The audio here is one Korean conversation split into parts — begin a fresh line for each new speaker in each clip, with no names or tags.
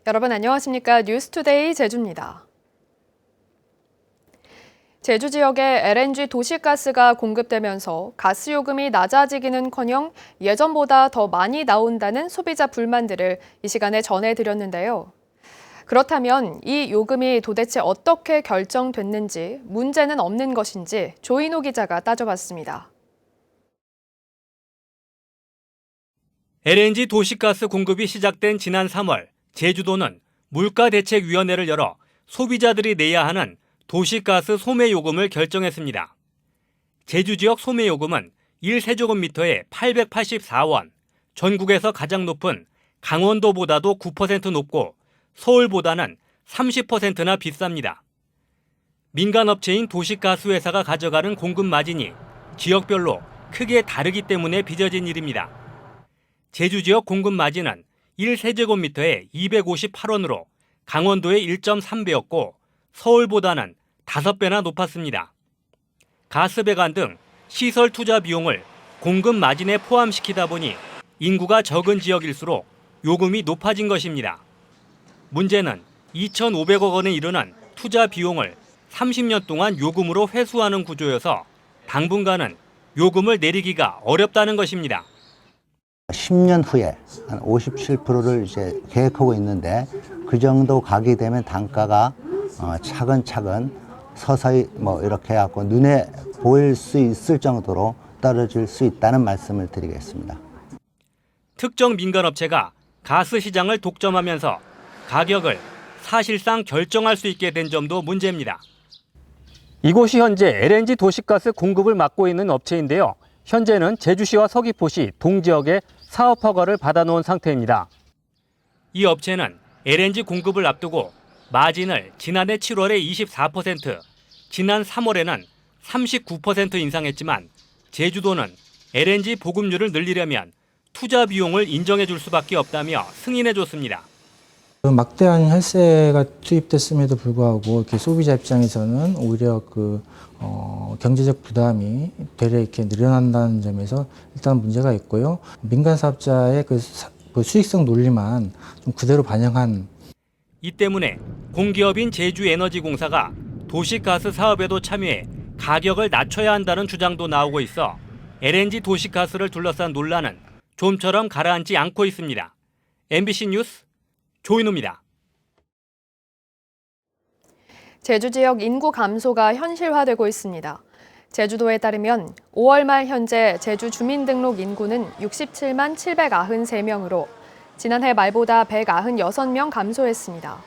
여러분 안녕하십니까? 뉴스투데이 제주입니다. 제주 지역에 LNG 도시가스가 공급되면서 가스 요금이 낮아지기는커녕 예전보다 더 많이 나온다는 소비자 불만들을 이 시간에 전해드렸는데요. 그렇다면 이 요금이 도대체 어떻게 결정됐는지, 문제는 없는 것인지 조인호 기자가 따져봤습니다.
LNG 도시가스 공급이 시작된 지난 3월, 제주도는 물가대책위원회를 열어 소비자들이 내야 하는 도시가스 소매요금을 결정했습니다. 제주 지역 소매요금은 1세제곱미터에 884원, 전국에서 가장 높은 강원도보다도 9% 높고 서울보다는 30%나 비쌉니다. 민간업체인 도시가스회사가 가져가는 공급 마진이 지역별로 크게 다르기 때문에 빚어진 일입니다. 제주 지역 공급 마진은 1세제곱미터에 258원으로 강원도의 1.3배였고 서울보다는 5배나 높았습니다. 가스배관 등 시설 투자 비용을 공급 마진에 포함시키다 보니 인구가 적은 지역일수록 요금이 높아진 것입니다. 문제는 2,500억 원에 이르는 투자 비용을 30년 동안 요금으로 회수하는 구조여서 당분간은 요금을 내리기가 어렵다는 것입니다.
10년 후에 한 57%를 이제 계획하고 있는데 그 정도 가게 되면 단가가 차근차근 서서히 이렇게 해갖고 눈에 보일 수 있을 정도로 떨어질 수 있다는 말씀을 드리겠습니다.
특정 민간업체가 가스 시장을 독점하면서 가격을 사실상 결정할 수 있게 된 점도 문제입니다. 이곳이 현재 LNG 도시가스 공급을 맡고 있는 업체인데요. 현재는 제주시와 서귀포시 동지역에 사업 허가를 받아놓은 상태입니다. 이 업체는 LNG 공급을 앞두고 마진을 지난해 7월에 24%, 지난 3월에는 39% 인상했지만 제주도는 LNG 보급률을 늘리려면 투자 비용을 인정해 줄 수밖에 없다며 승인해 줬습니다.
막대한 혈세가 투입됐음에도 불구하고 이렇게 소비자 입장에서는 오히려 경제적 부담이 되려 이렇게 늘어난다는 점에서 일단 문제가 있고요. 민간 사업자의 수익성 논리만 좀 그대로 반영한.
이 때문에 공기업인 제주에너지공사가 도시가스 사업에도 참여해 가격을 낮춰야 한다는 주장도 나오고 있어 LNG 도시가스를 둘러싼 논란은 좀처럼 가라앉지 않고 있습니다. MBC 뉴스 조인호입니다.
제주 지역 인구 감소가 현실화되고 있습니다. 제주도에 따르면 5월 말 현재 제주 주민등록 인구는 67만 793명으로 지난해 말보다 196명 감소했습니다.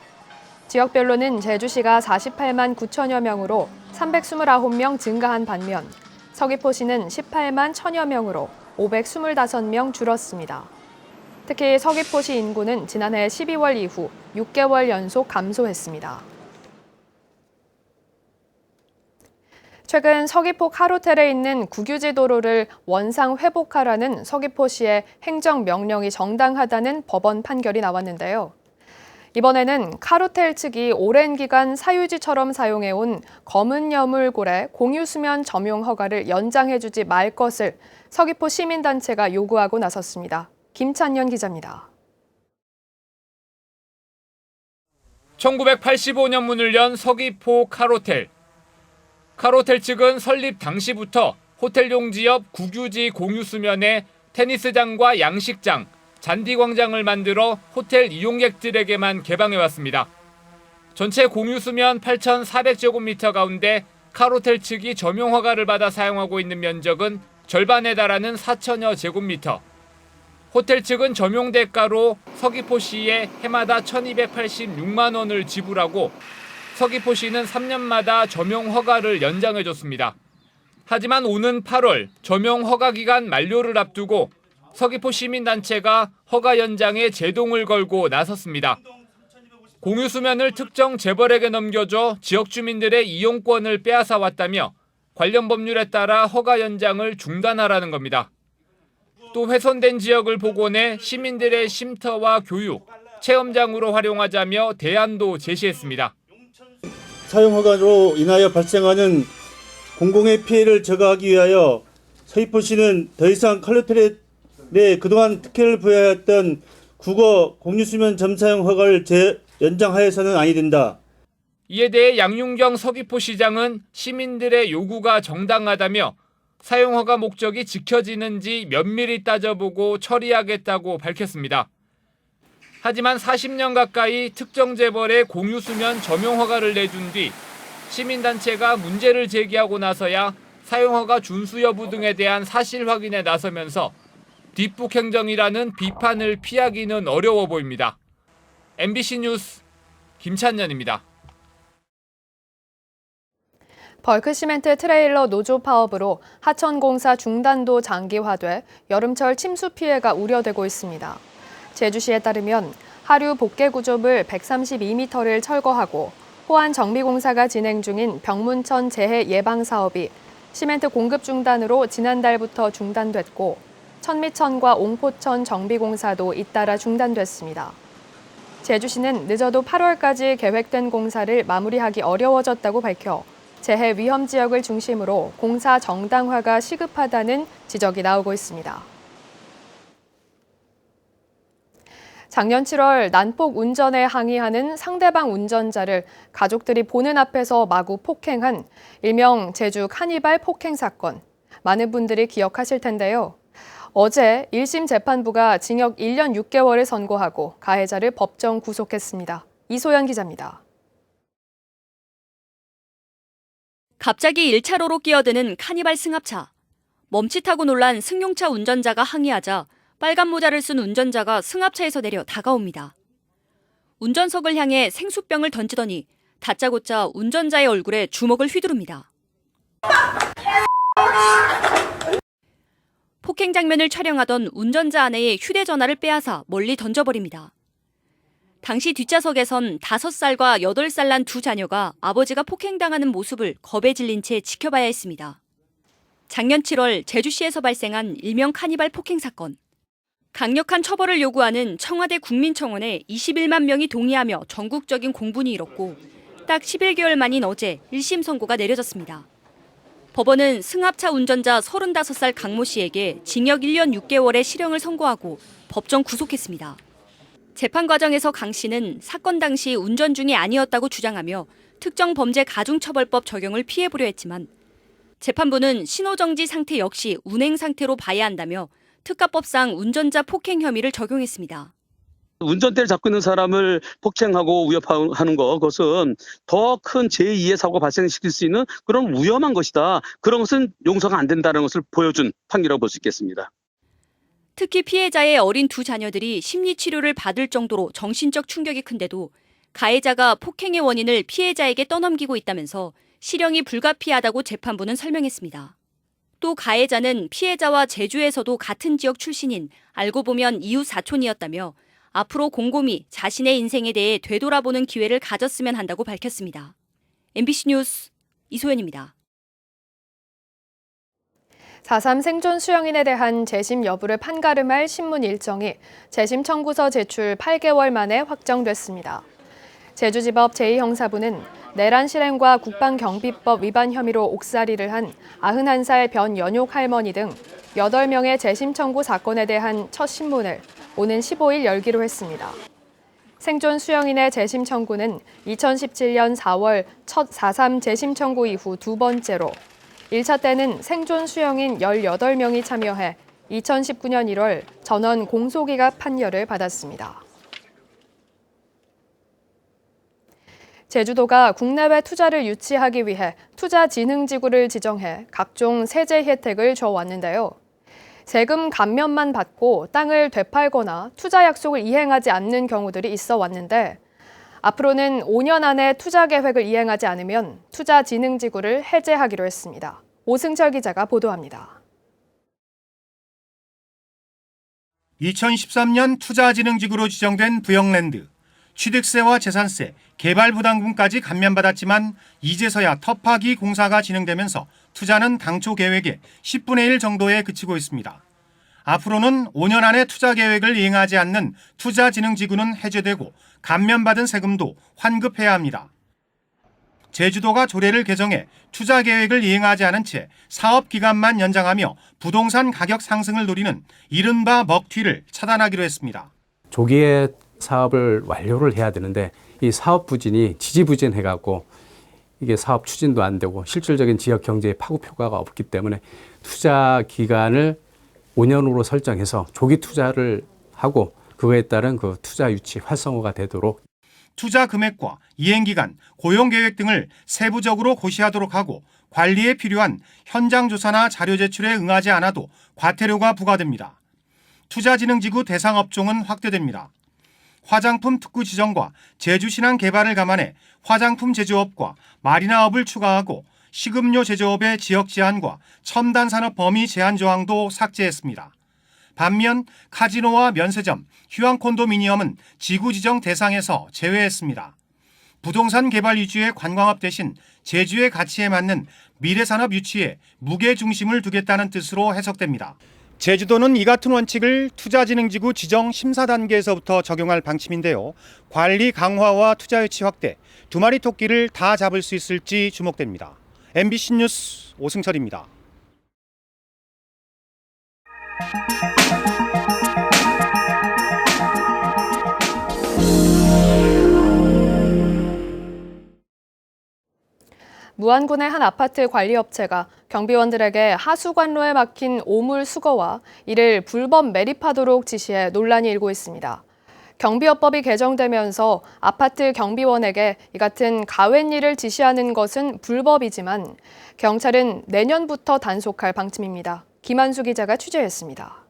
지역별로는 제주시가 48만 9천여 명으로 329명 증가한 반면 서귀포시는 18만 1천여 명으로 525명 줄었습니다. 특히 서귀포시 인구는 지난해 12월 이후 6개월 연속 감소했습니다. 최근 서귀포 카로텔에 있는 국유지 도로를 원상 회복하라는 서귀포시의 행정명령이 정당하다는 법원 판결이 나왔는데요. 이번에는 카로텔 측이 오랜 기간 사유지처럼 사용해온 검은 여물고래 공유수면 점용 허가를 연장해주지 말 것을 서귀포 시민단체가 요구하고 나섰습니다. 김찬현 기자입니다.
1985년 문을 연 서귀포 카로텔. 카로텔 측은 설립 당시부터 호텔용 지역 국유지 공유수면에 테니스장과 양식장, 잔디광장을 만들어 호텔 이용객들에게만 개방해왔습니다. 전체 공유수면 8,400제곱미터 가운데 카로텔 측이 점용 허가를 받아 사용하고 있는 면적은 절반에 달하는 4천여 제곱미터. 호텔 측은 점용 대가로 서귀포시에 해마다 1,286만 원을 지불하고 서귀포시는 3년마다 점용 허가를 연장해줬습니다. 하지만 오는 8월 점용 허가 기간 만료를 앞두고 서귀포 시민단체가 허가 연장에 제동을 걸고 나섰습니다. 공유수면을 특정 재벌에게 넘겨줘 지역 주민들의 이용권을 빼앗아 왔다며 관련 법률에 따라 허가 연장을 중단하라는 겁니다. 또 훼손된 지역을 복원해 시민들의 쉼터와 교육, 체험장으로 활용하자며 대안도 제시했습니다.
사용허가로 인하여 발생하는 공공의 피해를 제거하기 위하여 서귀포시는 더 이상 카로텔에 그동안 특혜를 부여했던 국어 공유수면 점사용 허가를 연장하여서는 아니 된다.
이에 대해 양윤경 서귀포시장은 시민들의 요구가 정당하다며 사용허가 목적이 지켜지는지 면밀히 따져보고 처리하겠다고 밝혔습니다. 하지만 40년 가까이 특정 재벌의 공유수면 점용허가를 내준 뒤 시민단체가 문제를 제기하고 나서야 사용허가 준수 여부 등에 대한 사실 확인에 나서면서 뒷북 행정이라는 비판을 피하기는 어려워 보입니다. MBC 뉴스 김찬년입니다.
벌크시멘트 트레일러 노조 파업으로 하천공사 중단도 장기화돼 여름철 침수 피해가 우려되고 있습니다. 제주시에 따르면 하류 복개 구조물 132m를 철거하고 호안 정비공사가 진행 중인 병문천 재해 예방 사업이 시멘트 공급 중단으로 지난달부터 중단됐고 천미천과 옹포천 정비공사도 잇따라 중단됐습니다. 제주시는 늦어도 8월까지 계획된 공사를 마무리하기 어려워졌다고 밝혀 재해 위험 지역을 중심으로 공사 정당화가 시급하다는 지적이 나오고 있습니다. 작년 7월 난폭 운전에 항의하는 상대방 운전자를 가족들이 보는 앞에서 마구 폭행한 일명 제주 카니발 폭행 사건. 많은 분들이 기억하실 텐데요. 어제 1심 재판부가 징역 1년 6개월을 선고하고 가해자를 법정 구속했습니다. 이소연 기자입니다.
갑자기 1차로로 끼어드는 카니발 승합차. 멈칫하고 놀란 승용차 운전자가 항의하자 빨간 모자를 쓴 운전자가 승합차에서 내려 다가옵니다. 운전석을 향해 생수병을 던지더니 다짜고짜 운전자의 얼굴에 주먹을 휘두릅니다. 폭행 장면을 촬영하던 운전자 아내의 휴대전화를 빼앗아 멀리 던져버립니다. 당시 뒷좌석에선 5살과 8살 난 두 자녀가 아버지가 폭행당하는 모습을 겁에 질린 채 지켜봐야 했습니다. 작년 7월 제주시에서 발생한 일명 카니발 폭행 사건. 강력한 처벌을 요구하는 청와대 국민청원에 21만 명이 동의하며 전국적인 공분이 일었고 딱 11개월 만인 어제 1심 선고가 내려졌습니다. 법원은 승합차 운전자 35살 강모 씨에게 징역 1년 6개월의 실형을 선고하고 법정 구속했습니다. 재판 과정에서 강 씨는 사건 당시 운전 중이 아니었다고 주장하며 특정범죄가중처벌법 적용을 피해보려 했지만 재판부는 신호정지 상태 역시 운행 상태로 봐야 한다며 특가법상 운전자 폭행 혐의를 적용했습니다.
운전대를 잡고 있는 사람을 폭행하고 위협하는 그것은 더 큰 제2의 사고가 발생시킬 수 있는 그런 위험한 것이다. 그런 것은 용서가 안 된다는 것을 보여준 판결이라고 볼 수 있겠습니다.
특히 피해자의 어린 두 자녀들이 심리치료를 받을 정도로 정신적 충격이 큰데도 가해자가 폭행의 원인을 피해자에게 떠넘기고 있다면서 실형이 불가피하다고 재판부는 설명했습니다. 또 가해자는 피해자와 제주에서도 같은 지역 출신인 알고 보면 이웃 사촌이었다며 앞으로 곰곰이 자신의 인생에 대해 되돌아보는 기회를 가졌으면 한다고 밝혔습니다. MBC 뉴스 이소연입니다.
4.3 생존 수영인에 대한 재심 여부를 판가름할 신문 일정이 재심 청구서 제출 8개월 만에 확정됐습니다. 제주지법 제2형사부는 내란 실행과 국방경비법 위반 혐의로 옥살이를 한 91살 변연옥 할머니 등 8명의 재심 청구 사건에 대한 첫 신문을 오는 15일 열기로 했습니다. 생존 수영인의 재심 청구는 2017년 4월 첫 4.3 재심 청구 이후 두 번째로 1차 때는 생존 수영인 18명이 참여해 2019년 1월 전원 공소기각 판결을 받았습니다. 제주도가 국내외 투자를 유치하기 위해 투자진흥지구를 지정해 각종 세제 혜택을 줘왔는데요. 세금 감면만 받고 땅을 되팔거나 투자 약속을 이행하지 않는 경우들이 있어 왔는데 앞으로는 5년 안에 투자 계획을 이행하지 않으면 투자진흥지구를 해제하기로 했습니다. 오승철 기자가 보도합니다.
2013년 투자진흥지구로 지정된 부영랜드. 취득세와 재산세, 개발부담금까지 감면받았지만 이제서야 터파기 공사가 진행되면서 투자는 당초 계획의 10분의 1 정도에 그치고 있습니다. 앞으로는 5년 안에 투자 계획을 이행하지 않는 투자진흥지구는 해제되고 감면받은 세금도 환급해야 합니다. 제주도가 조례를 개정해 투자 계획을 이행하지 않은 채 사업 기간만 연장하며 부동산 가격 상승을 노리는 이른바 먹튀를 차단하기로 했습니다.
조기에 사업을 완료를 해야 되는데 이 사업 부진이 지지부진해갖고 이게 사업 추진도 안 되고 실질적인 지역 경제의 파급 효과가 없기 때문에 투자 기간을 5년으로 설정해서 조기 투자를 하고 그거에 따른 그 투자 유치 활성화가 되도록
투자 금액과 이행 기간, 고용 계획 등을 세부적으로 고시하도록 하고 관리에 필요한 현장 조사나 자료 제출에 응하지 않아도 과태료가 부과됩니다. 투자진흥지구 대상 업종은 확대됩니다. 화장품 특구 지정과 제주신항 개발을 감안해 화장품 제조업과 마리나업을 추가하고 식음료 제조업의 지역 제한과 첨단 산업 범위 제한 조항도 삭제했습니다. 반면 카지노와 면세점, 휴양 콘도미니엄은 지구 지정 대상에서 제외했습니다. 부동산 개발 위주의 관광업 대신 제주의 가치에 맞는 미래산업 유치에 무게 중심을 두겠다는 뜻으로 해석됩니다. 제주도는 이 같은 원칙을 투자진흥지구 지정 심사 단계에서부터 적용할 방침인데요. 관리 강화와 투자 유치 확대, 두 마리 토끼를 다 잡을 수 있을지 주목됩니다. MBC 뉴스 오승철입니다.
무안군의 한 아파트 관리업체가 경비원들에게 하수관로에 막힌 오물 수거와 이를 불법 매립하도록 지시해 논란이 일고 있습니다. 경비업법이 개정되면서 아파트 경비원에게 이 같은 가외일을 지시하는 것은 불법이지만 경찰은 내년부터 단속할 방침입니다. 김한수 기자가 취재했습니다.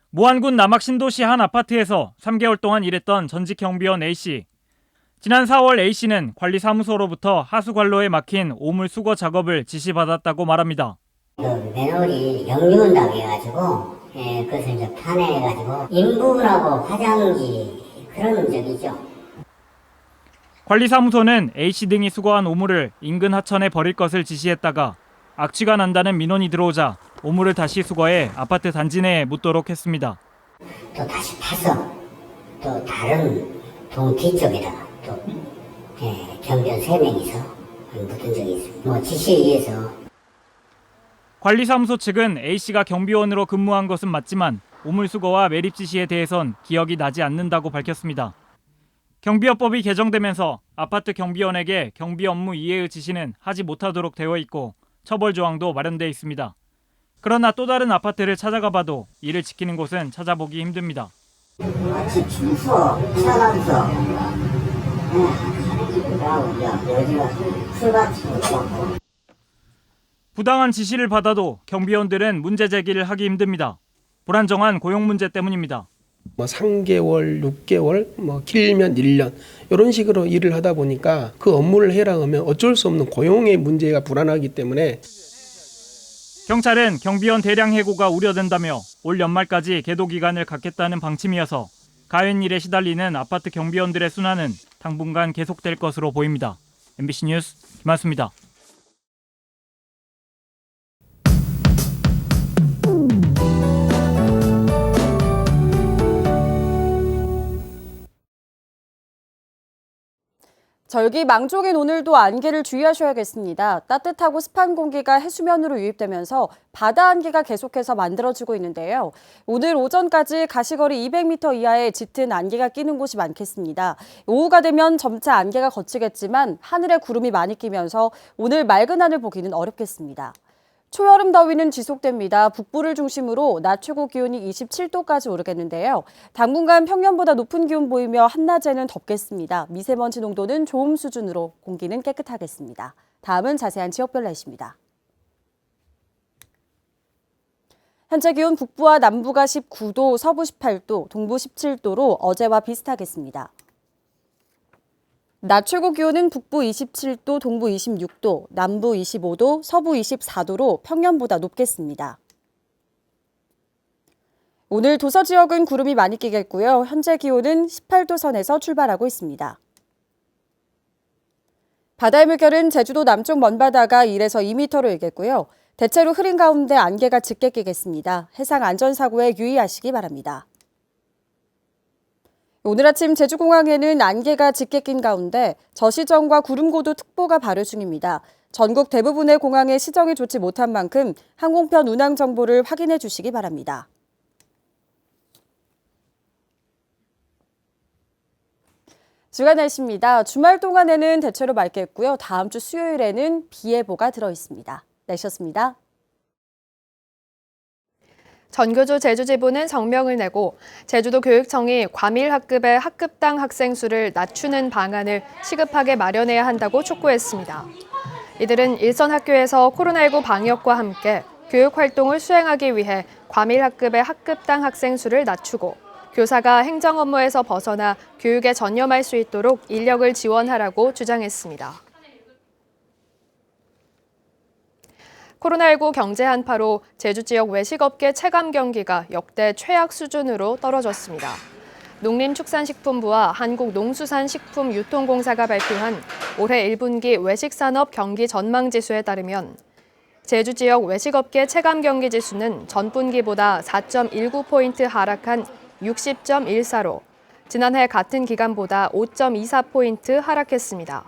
무안군 남학신도시 한 아파트에서 3개월 동안 일했던 전직 경비원 A씨. 지난 4월 A씨는 관리사무소로부터 하수관로에 막힌 오물 수거 작업을 지시받았다고 말합니다.
맨홀이 역류온다고 해가지고 그것을 이제 파내가지고 인부하고 화장지 그런 적이죠.
관리사무소는 A씨 등이 수거한 오물을 인근 하천에 버릴 것을 지시했다가 악취가 난다는 민원이 들어오자 오물을 다시 수거해 아파트 단지 내에 묻도록 했습니다.
또 다시 파서 또 다른 동 뒤쪽에다가 또 경비원 3명이서 묻은 적이 있습니다. 지시에 의해서.
관리사무소 측은 A씨가 경비원으로 근무한 것은 맞지만 오물 수거와 매립 지시에 대해선 기억이 나지 않는다고 밝혔습니다. 경비업법이 개정되면서 아파트 경비원에게 경비 업무 이해의 지시는 하지 못하도록 되어 있고 처벌 조항도 마련되어 있습니다. 그러나 또 다른 아파트를 찾아가 봐도 이를 지키는 곳은 찾아보기 힘듭니다.
마치 추서, 차남서, 여기가 술밭이고.
부당한 지시를 받아도 경비원들은 문제 제기를 하기 힘듭니다. 불안정한 고용 문제 때문입니다.
3개월, 6개월, 길면 1년 이런 식으로 일을 하다 보니까 그 업무를 해라 하면 어쩔 수 없는 고용의 문제가 불안하기 때문에
경찰은 경비원 대량 해고가 우려된다며 올 연말까지 계도 기간을 갖겠다는 방침이어서 가연일에 시달리는 아파트 경비원들의 순환은 당분간 계속될 것으로 보입니다. MBC 뉴스 김한수입니다.
절기망족인 오늘도 안개를 주의하셔야겠습니다. 따뜻하고 습한 공기가 해수면으로 유입되면서 바다 안개가 계속해서 만들어지고 있는데요. 오늘 오전까지 가시거리 200m 이하의 짙은 안개가 끼는 곳이 많겠습니다. 오후가 되면 점차 안개가 걷히겠지만 하늘에 구름이 많이 끼면서 오늘 맑은 하늘 보기는 어렵겠습니다. 초여름 더위는 지속됩니다. 북부를 중심으로 낮 최고 기온이 27도까지 오르겠는데요. 당분간 평년보다 높은 기온 보이며 한낮에는 덥겠습니다. 미세먼지 농도는 좋음 수준으로 공기는 깨끗하겠습니다. 다음은 자세한 지역별 날씨입니다. 현재 기온 북부와 남부가 19도, 서부 18도, 동부 17도로 어제와 비슷하겠습니다. 낮 최고 기온은 북부 27도, 동부 26도, 남부 25도, 서부 24도로 평년보다 높겠습니다. 오늘 도서 지역은 구름이 많이 끼겠고요. 현재 기온은 18도 선에서 출발하고 있습니다. 바다의 물결은 제주도 남쪽 먼바다가 1에서 2m로 일겠고요. 대체로 흐린 가운데 안개가 짙게 끼겠습니다. 해상 안전사고에 유의하시기 바랍니다. 오늘 아침 제주공항에는 안개가 짙게 낀 가운데 저시정과 구름고도특보가 발효 중입니다. 전국 대부분의 공항에 시정이 좋지 못한 만큼 항공편 운항 정보를 확인해 주시기 바랍니다. 주간 날씨입니다. 주말 동안에는 대체로 맑겠고요. 다음 주 수요일에는 비 예보가 들어 있습니다. 날씨였습니다.
전교조 제주지부는 성명을 내고 제주도 교육청이 과밀 학급의 학급당 학생 수를 낮추는 방안을 시급하게 마련해야 한다고 촉구했습니다. 이들은 일선 학교에서 코로나19 방역과 함께 교육 활동을 수행하기 위해 과밀 학급의 학급당 학생 수를 낮추고 교사가 행정 업무에서 벗어나 교육에 전념할 수 있도록 인력을 지원하라고 주장했습니다. 코로나19 경제 한파로 제주 지역 외식업계 체감 경기가 역대 최악 수준으로 떨어졌습니다. 농림축산식품부와 한국농수산식품유통공사가 발표한 올해 1분기 외식산업 경기 전망지수에 따르면 제주 지역 외식업계 체감 경기 지수는 전분기보다 4.19포인트 하락한 60.14로 지난해 같은 기간보다 5.24포인트 하락했습니다.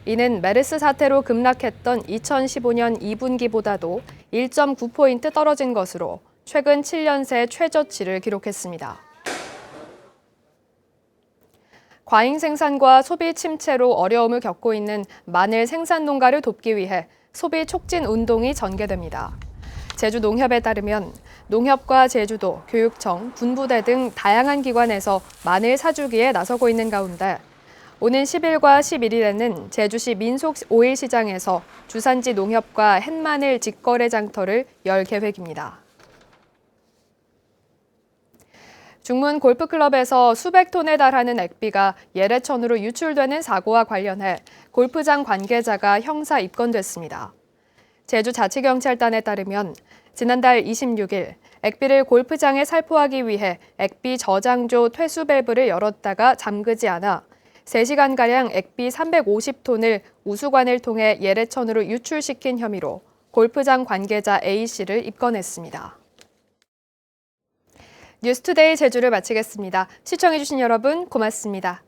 이는 메르스 사태로 급락했던 2015년 2분기보다도 1.9포인트 떨어진 것으로 최근 7년 새 최저치를 기록했습니다. 과잉 생산과 소비 침체로 어려움을 겪고 있는 마늘 생산 농가를 돕기 위해 소비 촉진 운동이 전개됩니다. 제주농협에 따르면 농협과 제주도, 교육청, 군부대 등 다양한 기관에서 마늘 사주기에 나서고 있는 가운데 오는 10일과 11일에는 제주시 민속 오일 시장에서 주산지 농협과 햇마늘 직거래 장터를 열 계획입니다. 중문 골프클럽에서 수백 톤에 달하는 액비가 예래천으로 유출되는 사고와 관련해 골프장 관계자가 형사 입건됐습니다. 제주자치경찰단에 따르면 지난달 26일 액비를 골프장에 살포하기 위해 액비 저장조 퇴수 밸브를 열었다가 잠그지 않아 3시간가량 액비 350톤을 우수관을 통해 예래천으로 유출시킨 혐의로 골프장 관계자 A씨를 입건했습니다. 뉴스투데이 제주를 마치겠습니다. 시청해주신 여러분 고맙습니다.